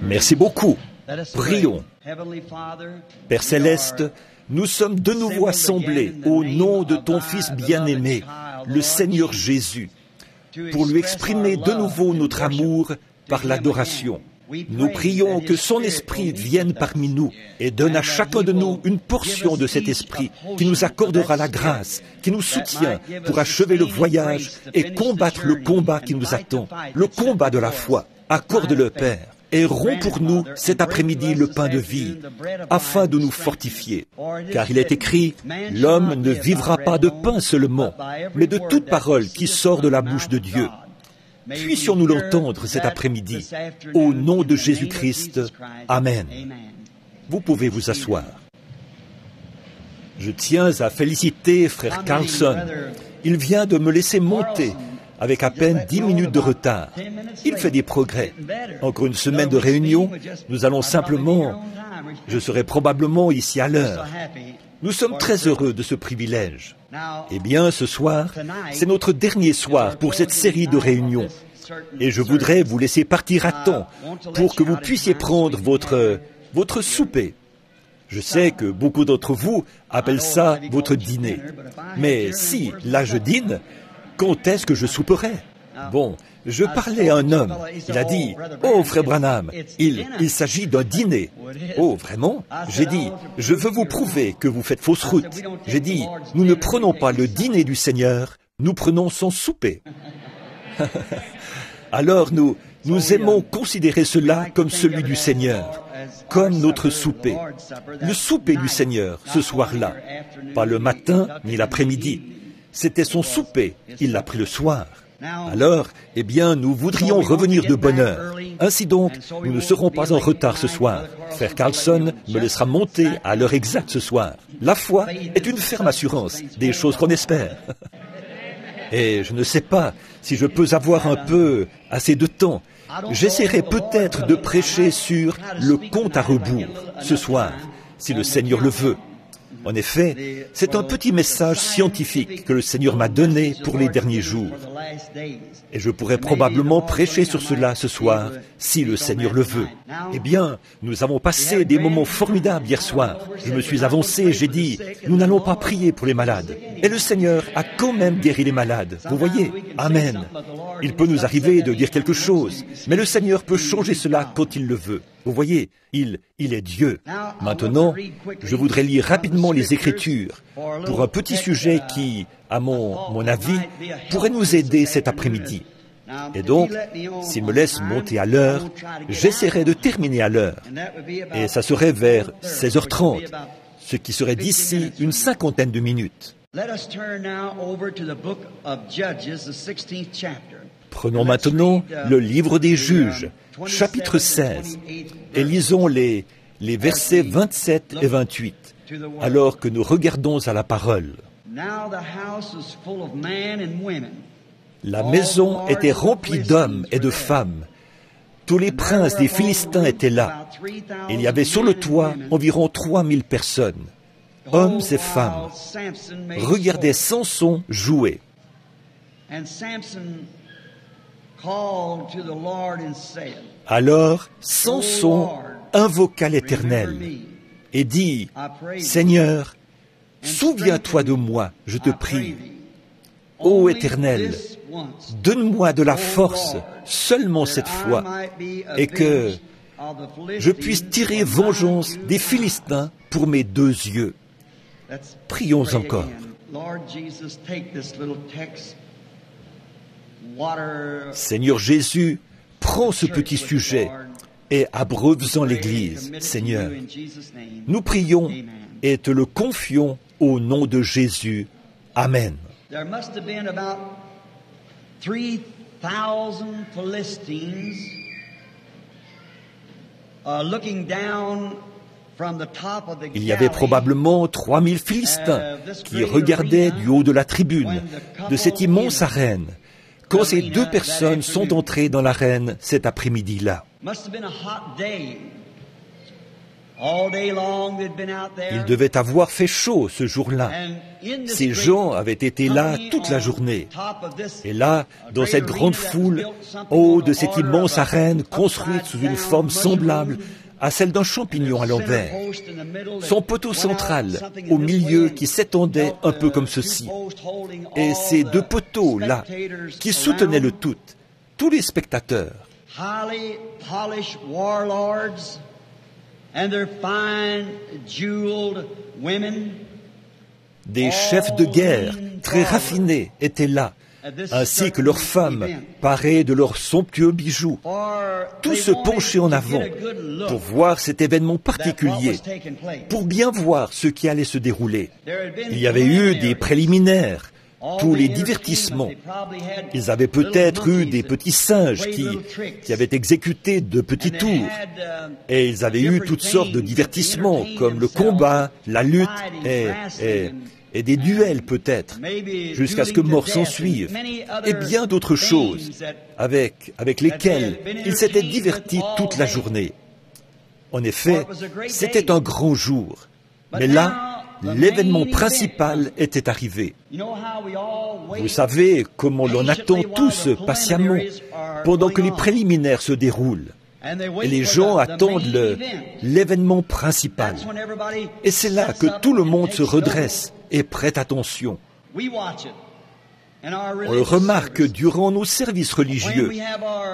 Merci beaucoup. Prions. Père Céleste, nous sommes de nouveau assemblés au nom de ton Fils bien-aimé, le Seigneur Jésus, pour lui exprimer de nouveau notre amour par l'adoration. Nous prions que son Esprit vienne parmi nous et donne à chacun de nous une portion de cet Esprit qui nous accordera la grâce, qui nous soutient pour achever le voyage et combattre le combat qui nous attend, le combat de la foi. Accorde-le, Père, et romps pour nous cet après-midi le pain de vie, afin de nous fortifier. Car il est écrit, « L'homme ne vivra pas de pain seulement, mais de toute parole qui sort de la bouche de Dieu. » Puissions-nous l'entendre cet après-midi, au nom de Jésus-Christ. Amen. Vous pouvez vous asseoir. Je tiens à féliciter frère Carlson. Il vient de me laisser monter avec à peine 10 minutes de retard. Il fait des progrès. Encore une semaine de réunion, nous allons simplement... Je serai probablement ici à l'heure. Nous sommes très heureux de ce privilège. Eh bien, ce soir, c'est notre dernier soir pour cette série de réunions. Et je voudrais vous laisser partir à temps pour que vous puissiez prendre votre souper. Je sais que beaucoup d'entre vous appellent ça votre dîner. Mais si, là je dîne, quand est-ce que je souperai? Bon, je parlais à un homme. Il a dit, « Oh, frère Branham, il s'agit d'un dîner. » « Oh, vraiment ?» J'ai dit, « Je veux vous prouver que vous faites fausse route. » J'ai dit, « Nous ne prenons pas le dîner du Seigneur, nous prenons son souper. » Alors nous aimons considérer cela comme celui du Seigneur, comme notre souper. Le souper du Seigneur, ce soir-là. Pas le matin ni l'après-midi. C'était son souper, il l'a pris le soir. Alors, eh bien, nous voudrions revenir de bonne heure. Ainsi donc, nous ne serons pas en retard ce soir. Frère Carlson me laissera monter à l'heure exacte ce soir. La foi est une ferme assurance des choses qu'on espère. Et je ne sais pas si je peux avoir un peu assez de temps. J'essaierai peut-être de prêcher sur le compte à rebours ce soir, si le Seigneur le veut. En effet, c'est un petit message scientifique que le Seigneur m'a donné pour les derniers jours. Et je pourrais probablement prêcher sur cela ce soir, si le Seigneur le veut. Eh bien, nous avons passé des moments formidables hier soir. Je me suis avancé et j'ai dit, nous n'allons pas prier pour les malades. Et le Seigneur a quand même guéri les malades. Vous voyez? Amen. Il peut nous arriver de dire quelque chose, mais le Seigneur peut changer cela quand il le veut. Vous voyez, il est Dieu. Maintenant, je voudrais lire rapidement les Écritures pour un petit sujet qui, à mon avis, pourrait nous aider cet après-midi. Et donc, s'il me laisse monter à l'heure, j'essaierai de terminer à l'heure. Et ça serait vers 16h30, ce qui serait d'ici une 50aine de minutes. Prenons maintenant le livre des Juges, chapitre 16, et lisons les versets 27 et 28, alors que nous regardons à la parole. La maison était remplie d'hommes et de femmes. Tous les princes des Philistins étaient là. Il y avait sur le toit environ 3000 personnes, hommes et femmes. Regardez Samson jouer. Alors Samson invoqua l'Éternel et dit, « Seigneur, souviens-toi de moi, je te prie. Ô Éternel, donne-moi de la force seulement cette fois, et que je puisse tirer vengeance des Philistins pour mes 2 yeux. » Prions encore. Seigneur Jésus, prends ce petit sujet et abreuve-en l'Église, Seigneur. Nous prions et te le confions au nom de Jésus. Amen. Il y avait probablement 3000 Philistins qui regardaient du haut de la tribune de cette immense arène quand ces 2 personnes sont entrées dans l'arène cet après-midi-là. Il devait avoir fait chaud ce jour-là. Ces gens avaient été là toute la journée. Et là, dans cette grande foule, haut de cette immense arène construite sous une forme semblable à celle d'un champignon à l'envers, son poteau central au milieu qui s'étendait un peu comme ceci, et ces deux poteaux-là qui soutenaient le tout, tous les spectateurs. Des chefs de guerre très raffinés étaient là, ainsi que leurs femmes, parées de leurs somptueux bijoux. Tous se penchaient en avant pour voir cet événement particulier, pour bien voir ce qui allait se dérouler. Il y avait eu des préliminaires, tous les divertissements. Ils avaient peut-être eu des petits singes qui avaient exécuté de petits tours. Et ils avaient eu toutes sortes de divertissements, comme le combat, la lutte et des duels peut-être, jusqu'à ce que mort s'en suive, et bien d'autres choses avec lesquelles ils s'étaient divertis toute la journée. En effet, c'était un grand jour. Mais là, l'événement principal était arrivé. Vous savez comment l'on attend tous patiemment pendant que les préliminaires se déroulent. Et les gens attendent l'événement principal. Et c'est là que tout le monde se redresse et prête attention. On le remarque durant nos services religieux.